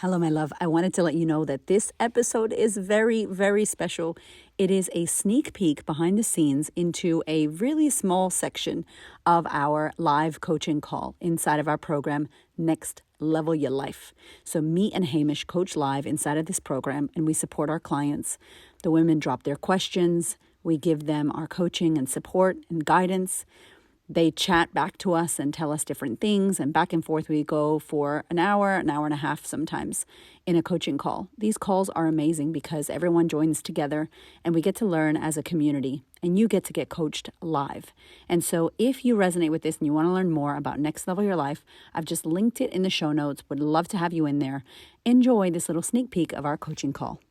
Hello, my love. I wanted to let you know that this episode is very, very special. It is a sneak peek behind the scenes into a really small section of our live coaching call inside of our program, Next Level Your Life. So me and Hamish coach live inside of this program, and we support our clients. The women drop their questions. We give them our coaching and support and guidance. They chat back to us and tell us different things, and back and forth we go for an hour and a half sometimes in a coaching call. These calls are amazing because everyone joins together and we get to learn as a community, and you get to get coached live. And so if you resonate with this and you want to learn more about Next Level Your Life, I've just linked it in the show notes. Would love to have you in there. Enjoy this little sneak peek of our coaching call.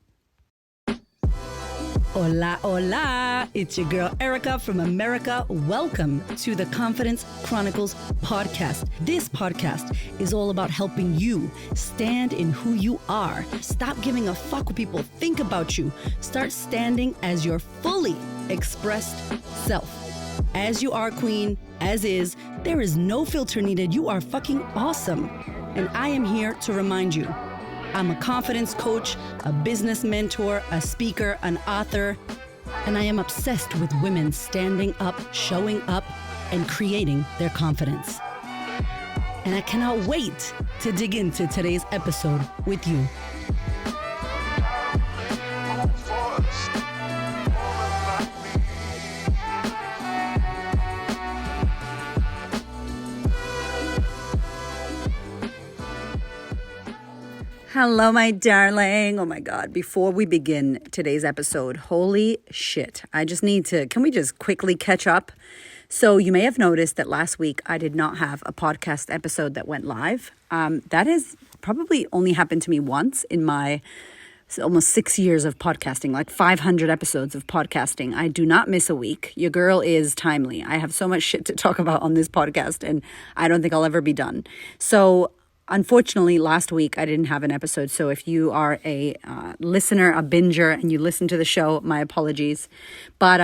Hola, hola. It's your girl, Erica from America. Welcome to the Confidence Chronicles podcast. This podcast is all about helping you stand in who you are. Stop giving a fuck what people think about you. Start standing as your fully expressed self. As you are, queen, as is, there is no filter needed. You are fucking awesome. And I am here to remind you, I'm a confidence coach, a business mentor, a speaker, an author, and I am obsessed with women standing up, showing up, and creating their confidence. And I cannot wait to dig into today's episode with you. Hello, my darling. Oh my God. Before we begin today's episode, holy shit. Can we just quickly catch up? So you may have noticed that last week I did not have a podcast episode that went live. That has probably only happened to me once in my almost 6 years of podcasting, like 500 episodes of podcasting. I do not miss a week. Your girl is timely. I have so much shit to talk about on this podcast, and I don't think I'll ever be done. So unfortunately, last week I didn't have an episode. So if you are a listener, a binger, and you listen to the show, my apologies. But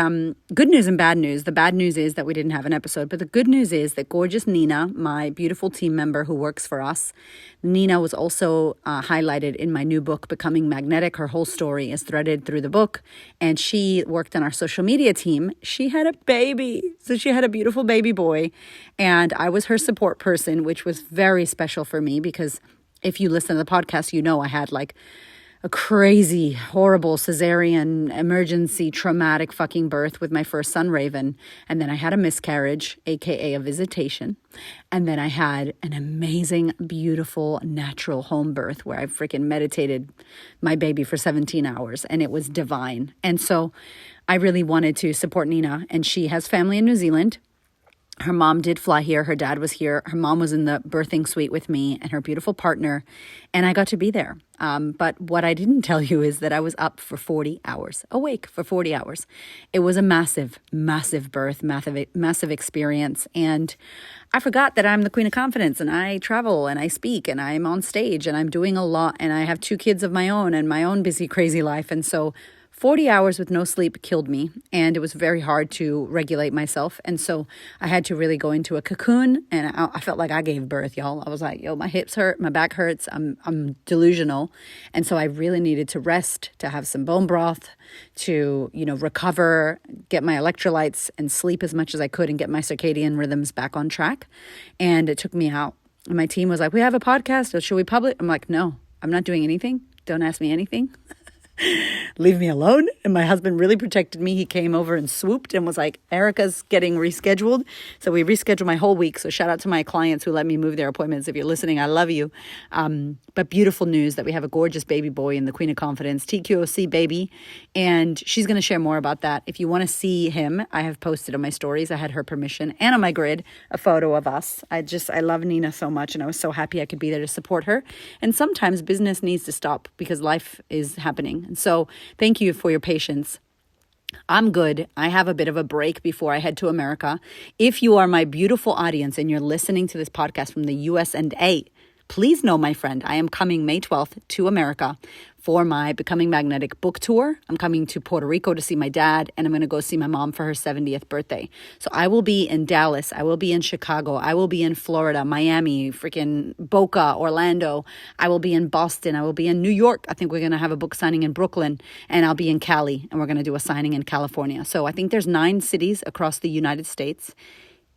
good news and bad news. The bad news is that we didn't have an episode. But the good news is that gorgeous Nina, my beautiful team member who works for us, Nina was also highlighted in my new book, Becoming Magnetic. Her whole story is threaded through the book. And she worked on our social media team. She had a baby. So she had a beautiful baby boy. And I was her support person, which was very special for me because if you listen to the podcast, you know I had like a crazy, horrible cesarean emergency traumatic fucking birth with my first son, Raven. And then I had a miscarriage, aka a visitation. And then I had an amazing, beautiful, natural home birth where I freaking meditated my baby for 17 hours and it was divine. And so I really wanted to support Nina, and she has family in New Zealand. Her mom did fly here. Her dad was here. Her mom was in the birthing suite with me and her beautiful partner, and I got to be there. But what I didn't tell you is that I was up for 40 hours, awake for 40 hours. It was a massive, massive birth, massive experience. And I forgot that I'm the queen of confidence, and I travel and I speak and I'm on stage and I'm doing a lot, and I have 2 kids of my own and my own busy, crazy life. And so 40 hours with no sleep killed me, and it was very hard to regulate myself. And so I had to really go into a cocoon, and I felt like I gave birth, y'all. I was like, yo, my hips hurt, my back hurts, I'm delusional. And so I really needed to rest, to have some bone broth, to, recover, get my electrolytes and sleep as much as I could and get my circadian rhythms back on track. And it took me out. And my team was like, we have a podcast, should we publish? I'm like, no, I'm not doing anything. Don't ask me anything. Leave me alone. And my husband really protected me. He came over and swooped and was like, Erica's getting rescheduled. So we rescheduled my whole week. So shout out to my clients who let me move their appointments. If you're listening, I love you. But beautiful news that we have a gorgeous baby boy in the Queen of Confidence, TQOC baby. And she's going to share more about that. If you want to see him, I have posted on my stories. I had her permission, and on my grid, a photo of us. I love Nina so much, and I was so happy I could be there to support her. And sometimes business needs to stop because life is happening. And so thank you for your patience. I'm good. I have a bit of a break before I head to America. If you are my beautiful audience and you're listening to this podcast from the US and A, please know, my friend, I am coming May 12th to America for my Becoming Magnetic book tour. I'm coming to Puerto Rico to see my dad, and I'm going to go see my mom for her 70th birthday. So I will be in Dallas. I will be in Chicago. I will be in Florida, Miami, freaking Boca, Orlando. I will be in Boston. I will be in New York. I think we're going to have a book signing in Brooklyn, and I'll be in Cali, and we're going to do a signing in California. So I think there's 9 cities across the United States.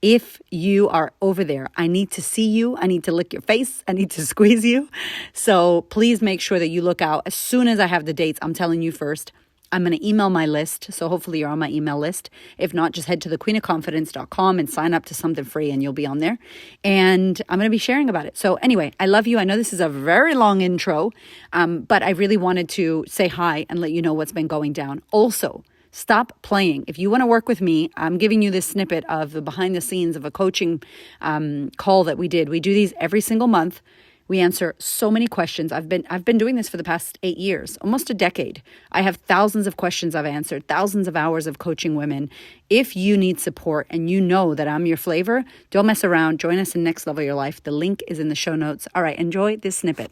If you are over there, I need to see you. I need to lick your face. I need to squeeze you. So please make sure that you look out. As soon as I have the dates, I'm telling you first. I'm going to email my list. So hopefully you're on my email list. If not, just head to thequeenofconfidence.com and sign up to something free and you'll be on there. And I'm going to be sharing about it. So anyway, I love you. I know this is a very long intro, but I really wanted to say hi and let you know what's been going down. Also, stop playing. If you want to work with me, I'm giving you this snippet of the behind the scenes of a coaching call that we did. We do these every single month. We answer so many questions. I've been doing this for the past 8 years, almost a decade. I have thousands of questions I've answered, thousands of hours of coaching women. If you need support and you know that I'm your flavor, don't mess around. Join us in Next Level Your Life. The link is in the show notes. All right, enjoy this snippet.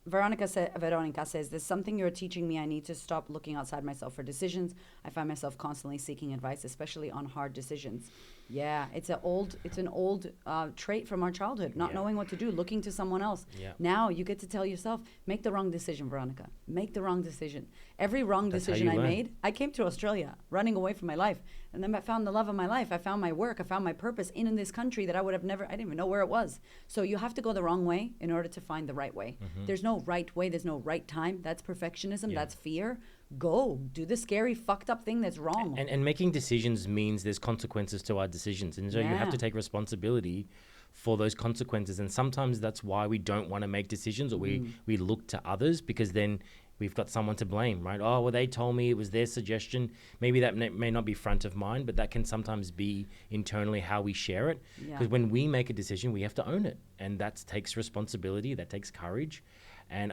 Veronica says, there's something you're teaching me. I need to stop looking outside myself for decisions. I find myself constantly seeking advice, especially on hard decisions. Yeah, it's an old trait from our childhood, not knowing what to do, looking to someone else. Yeah. Now you get to tell yourself, make the wrong decision, Veronica. Make the wrong decision. Every wrong decision I made, I came to Australia running away from my life. And then I found the love of my life. I found my work. I found my purpose in this country that I didn't even know where it was. So you have to go the wrong way in order to find the right way. Mm-hmm. There's no right way. There's no right time. That's perfectionism. Yeah. That's fear. Go do the scary, fucked up thing that's wrong. And making decisions means there's consequences to our decisions. And so you have to take responsibility for those consequences. And sometimes that's why we don't want to make decisions, or we look to others, because then we've got someone to blame, right? Oh, well, they told me, it was their suggestion. Maybe that may not be front of mind, but that can sometimes be internally how we share it. Because when we make a decision, we have to own it. And that takes responsibility, that takes courage.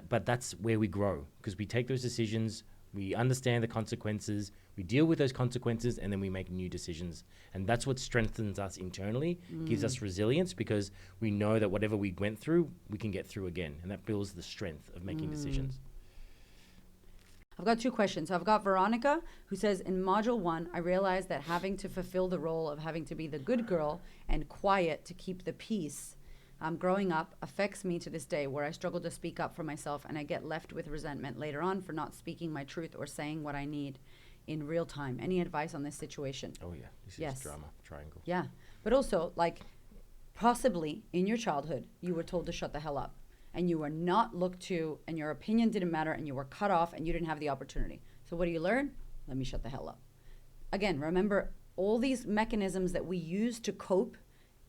But that's where we grow, because we take those decisions, we understand the consequences, we deal with those consequences, and then we make new decisions. And that's what strengthens us internally, gives us resilience, because we know that whatever we went through, we can get through again. And that builds the strength of making decisions. I've got 2 questions. So I've got Veronica, who says, in module 1, I realized that having to fulfill the role of having to be the good girl and quiet to keep the peace growing up affects me to this day, where I struggle to speak up for myself and I get left with resentment later on for not speaking my truth or saying what I need in real time. Any advice on this situation? Oh, yeah. This is drama triangle. Yeah. But also, like, possibly in your childhood, you were told to shut the hell up. And you were not looked to, and your opinion didn't matter, and you were cut off, and you didn't have the opportunity. So what do you learn? Let me shut the hell up. Again, remember, all these mechanisms that we use to cope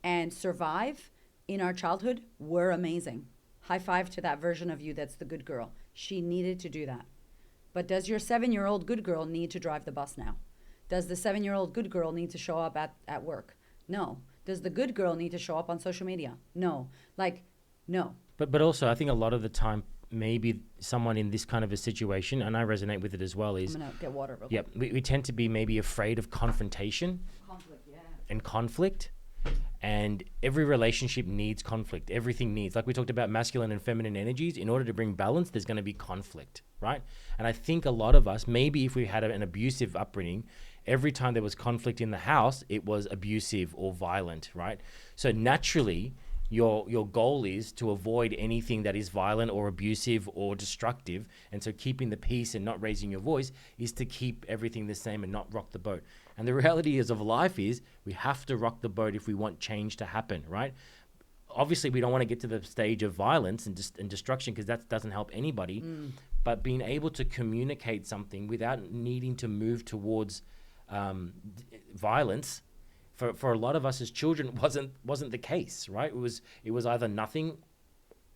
and survive in our childhood were amazing. High five to that version of you that's the good girl. She needed to do that. But does your 7-year-old good girl need to drive the bus now? Does the 7-year-old good girl need to show up at work? No. Does the good girl need to show up on social media? No. No. But also, I think a lot of the time, maybe someone in this kind of a situation, and I resonate with it as well, is... I'm going to get water real quick. We tend to be maybe afraid of confrontation. And conflict. And every relationship needs conflict. Everything needs. Like we talked about masculine and feminine energies. In order to bring balance, there's going to be conflict, right? And I think a lot of us, maybe if we had an abusive upbringing, every time there was conflict in the house, it was abusive or violent, right? So naturally... Your goal is to avoid anything that is violent or abusive or destructive. And so keeping the peace and not raising your voice is to keep everything the same and not rock the boat. And the reality of life is we have to rock the boat if we want change to happen, right? Obviously, we don't want to get to the stage of violence and destruction, because that doesn't help anybody. But being able to communicate something without needing to move towards violence, for a lot of us as children wasn't the case, right? It was either nothing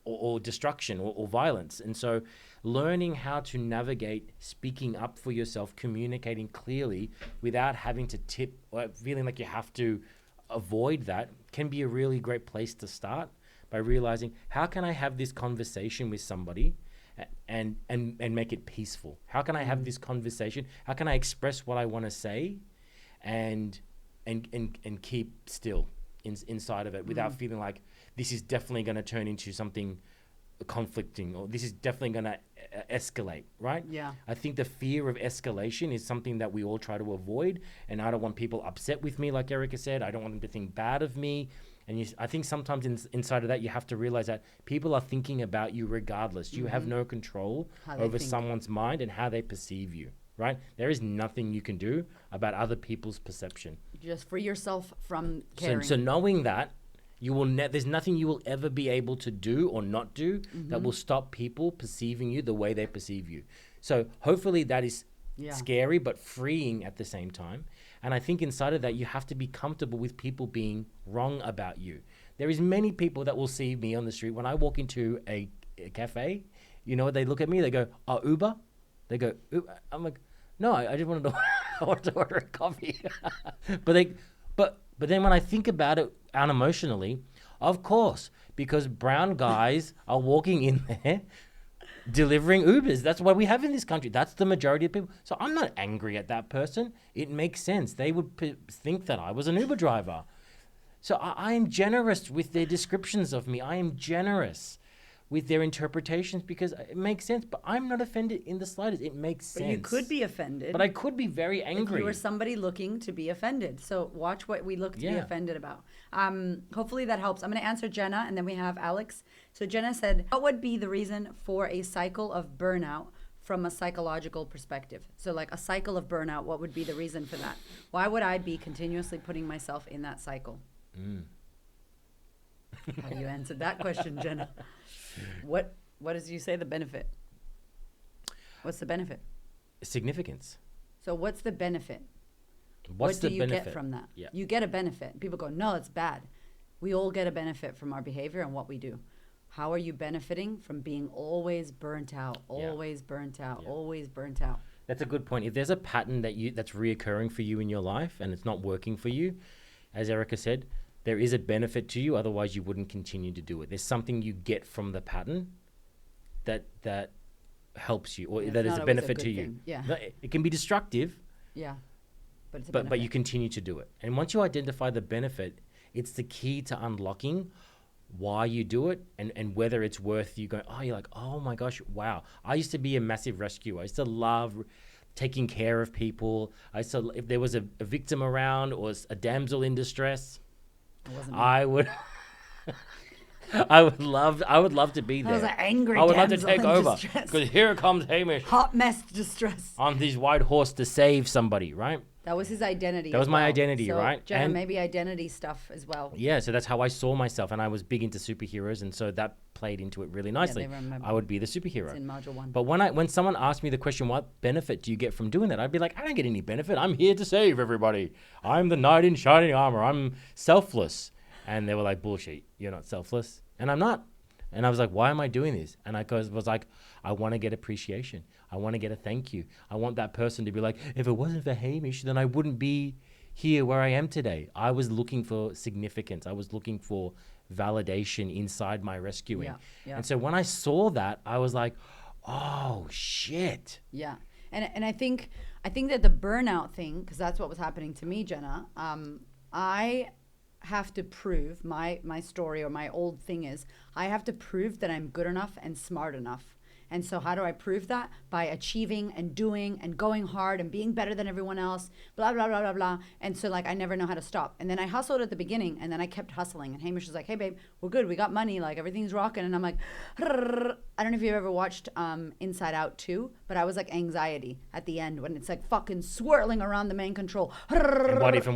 or destruction or violence. And so learning how to navigate speaking up for yourself, communicating clearly without having to tip or feeling like you have to avoid that can be a really great place to start, by realizing, how can I have this conversation with somebody and make it peaceful? How can I have this conversation? How can I express what I want to say and keep still inside of it without feeling like this is definitely going to turn into something conflicting, or this is definitely going to escalate, right? Yeah. I think the fear of escalation is something that we all try to avoid, and I don't want people upset with me, like Erica said. I don't want them to think bad of me. And I think sometimes inside of that, you have to realize that people are thinking about you regardless. You have no control over someone's mind and how they perceive you, right? There is nothing you can do about other people's perception. Just free yourself from caring. So knowing that, you will there's nothing you will ever be able to do or not do that will stop people perceiving you the way they perceive you. So hopefully that is scary but freeing at the same time. And I think inside of that, you have to be comfortable with people being wrong about you. There is many people that will see me on the street when I walk into a cafe. You know, they look at me, they go, "Oh, Uber?" They go, Uber. I'm like, "No, I just wanted to, I wanted to order a coffee." But then when I think about it unemotionally, of course, because brown guys are walking in there delivering Ubers. That's what we have in this country. That's the majority of people. So I'm not angry at that person. It makes sense. They would think that I was an Uber driver. So I am generous with their descriptions of me. I am generous with their interpretations because it makes sense. But I'm not offended in the slightest. It makes sense. But you could be offended. But I could be very angry. If you were somebody looking to be offended. So watch what we look to be offended about. Hopefully that helps. I'm going to answer Jenna, and then we have Alex. So Jenna said, what would be the reason for a cycle of burnout from a psychological perspective? So like a cycle of burnout, what would be the reason for that? Why would I be continuously putting myself in that cycle? How you answered that question, Jenna? What did you say the benefit? What's the benefit? Significance. So what's the benefit? What do you get from that? Yeah. You get a benefit. People go, no, it's bad. We all get a benefit from our behavior and what we do. How are you benefiting from being always burnt out, always burnt out, always burnt out? That's a good point. If there's a pattern that's reoccurring for you in your life and it's not working for you, as Erica said, there is a benefit to you. Otherwise, you wouldn't continue to do it. There's something you get from the pattern that helps you, or that is a benefit to you. Yeah. It can be destructive. Yeah. But it's a benefit. But you continue to do it. And once you identify the benefit, it's the key to unlocking why you do it and whether it's worth you going, you're like, oh my gosh, wow. I used to be a massive rescuer. I used to love taking care of people. If there was a victim around or a damsel in distress, I would love to be there. I was an angry I would love to damsel take in over distress. because here comes Hamish Hot mess distress. on his white horse to save somebody, right? That was his identity. That was my identity, so, right? Jenna, And maybe identity stuff as well. yeah, so that's how I saw myself, and I was big into superheroes, and so that played into it really nicely. I would be the superhero. It's in module 1. But when someone asked me the question, what benefit do you get from doing that? I'd be like, I don't get any benefit. I'm here to save everybody. I'm the knight in shining armor. I'm selfless. And they were like, bullshit, you're not selfless. And I'm not. And I was like, why am I doing this? And I was like, I want to get appreciation. I want to get a thank you. I want that person to be like, if it wasn't for Hamish, then I wouldn't be here where I am today. I was looking for significance. I was looking for validation inside my rescuing. Yeah. And so when I saw that, I was like, oh, shit. Yeah. And I think that the burnout thing, because that's what was happening to me, Jenna, I have to prove my story, or my old thing is I have to prove that I'm good enough and smart enough. And so how do I prove that? By achieving and doing and going hard and being better than everyone else, blah, blah, blah, blah, blah. And so like I never know how to stop. And then I hustled at the beginning, and then I kept hustling. And Hamish was like, hey, babe, we're good. We got money. Like everything's rocking. And I'm like, I don't know if you've ever watched Inside Out 2, but I was like anxiety at the end when it's like fucking swirling around the main control. And what if.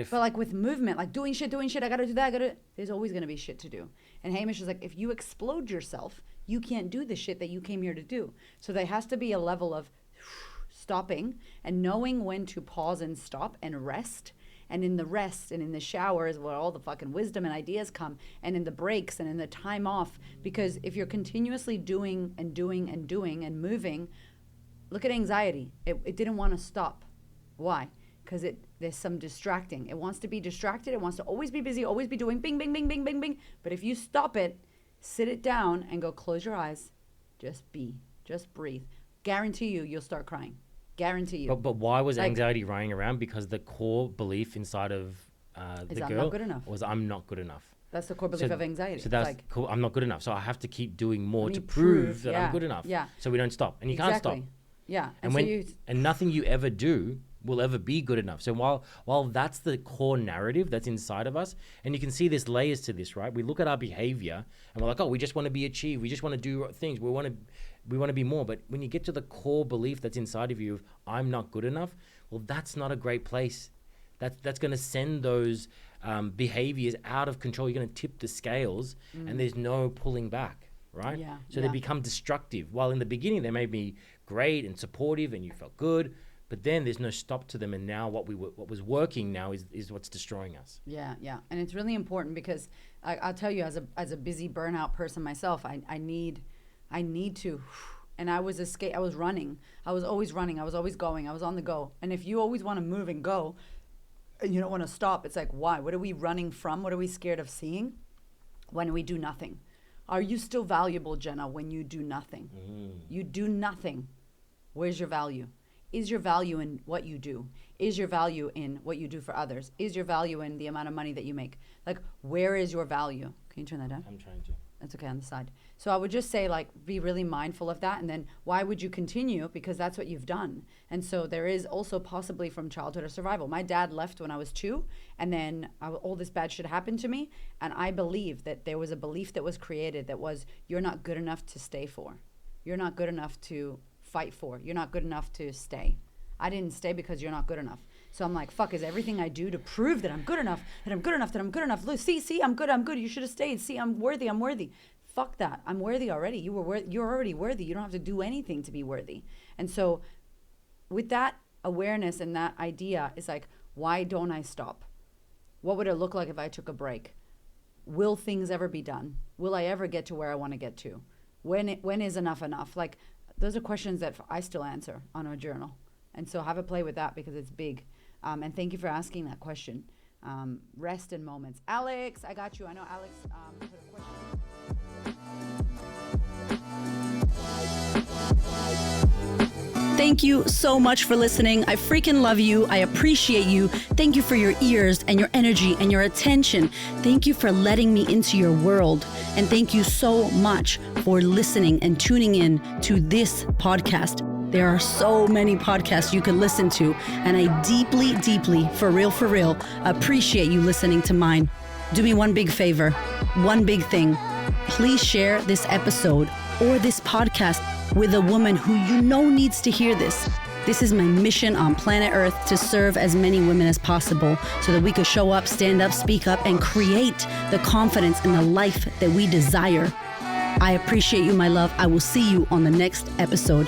But like with movement, like doing shit, I got to do that. There's always going to be shit to do. And Hamish is like, if you explode yourself, you can't do the shit that you came here to do. So there has to be a level of stopping and knowing when to pause and stop and rest. And in the rest and in the shower is where all the fucking wisdom and ideas come, and in the breaks and in the time off. Because if you're continuously doing and doing and doing and moving, look at anxiety. It didn't want to stop. Why? Because there's some distracting. It wants to be distracted. It wants to always be busy, always be doing bing, bing, bing, bing, bing, bing. But if you stop it, sit it down and go, close your eyes, just breathe. Guarantee you'll start crying. Guarantee you. But why was anxiety running around? Because the core belief inside of the girl not good enough. was I'm not good enough. That's the core belief of anxiety. So that's cool. I'm not good enough. So I have to keep doing more to prove that I'm good enough. Yeah. So we don't stop. And you can't stop. Yeah. And nothing you ever do will ever be good enough. So while that's the core narrative that's inside of us, and you can see there's layers to this, right? We look at our behavior and we're like, oh, we just want to be achieved. We just want to do things. We want to be more. But when you get to the core belief that's inside of you of I'm not good enough, well, that's not a great place. That's going to send those behaviors out of control. You're going to tip the scales and there's no pulling back, right? Yeah. So they become destructive. While in the beginning they may be great and supportive and you felt good, but then there's no stop to them. And now what was working now is what's destroying us. Yeah. And it's really important because I'll tell you, as a busy burnout person myself, I need to. And I was running. I was always running. I was always going. I was on the go. And if you always want to move and go, and you don't want to stop, it's like, why? What are we running from? What are we scared of seeing when we do nothing? Are you still valuable, Jenna, when you do nothing? You do nothing. Where's your value? Is your value in what you do? Is your value in what you do for others? Is your value in the amount of money that you make? Like, where is your value? Can you turn that down? I'm trying to. That's okay, on the side. So I would just say, like, be really mindful of that. And then why would you continue? Because that's what you've done. And so there is also possibly from childhood or survival. My dad left when I was 2, and then all this bad shit happened to me. And I believe that there was a belief that was created that was, you're not good enough to stay for. You're not good enough to fight for. You're not good enough to stay. I didn't stay because you're not good enough. So I'm like, fuck, is everything I do to prove that I'm good enough, that I'm good enough, that I'm good enough. Look, see, I'm good. You should have stayed. See, I'm worthy. Fuck that. I'm worthy already. You're already worthy. You don't have to do anything to be worthy. And so with that awareness and that idea, it's like, why don't I stop? What would it look like if I took a break? Will things ever be done? Will I ever get to where I want to get to? When is enough? Like, those are questions that I still answer on our journal. And so have a play with that because it's big. And thank you for asking that question. Rest in moments. Alex, I got you. I know Alex put a question. Thank you so much for listening. I freaking love you. I appreciate you. Thank you for your ears and your energy and your attention. Thank you for letting me into your world. And thank you so much for listening and tuning in to this podcast. There are so many podcasts you can listen to, and I deeply, deeply, for real, appreciate you listening to mine. Do me one big favor, one big thing. Please share this episode or this podcast with a woman who you know needs to hear this. This is my mission on planet Earth, to serve as many women as possible so that we could show up, stand up, speak up, and create the confidence and the life that we desire. I appreciate you, my love. I will see you on the next episode.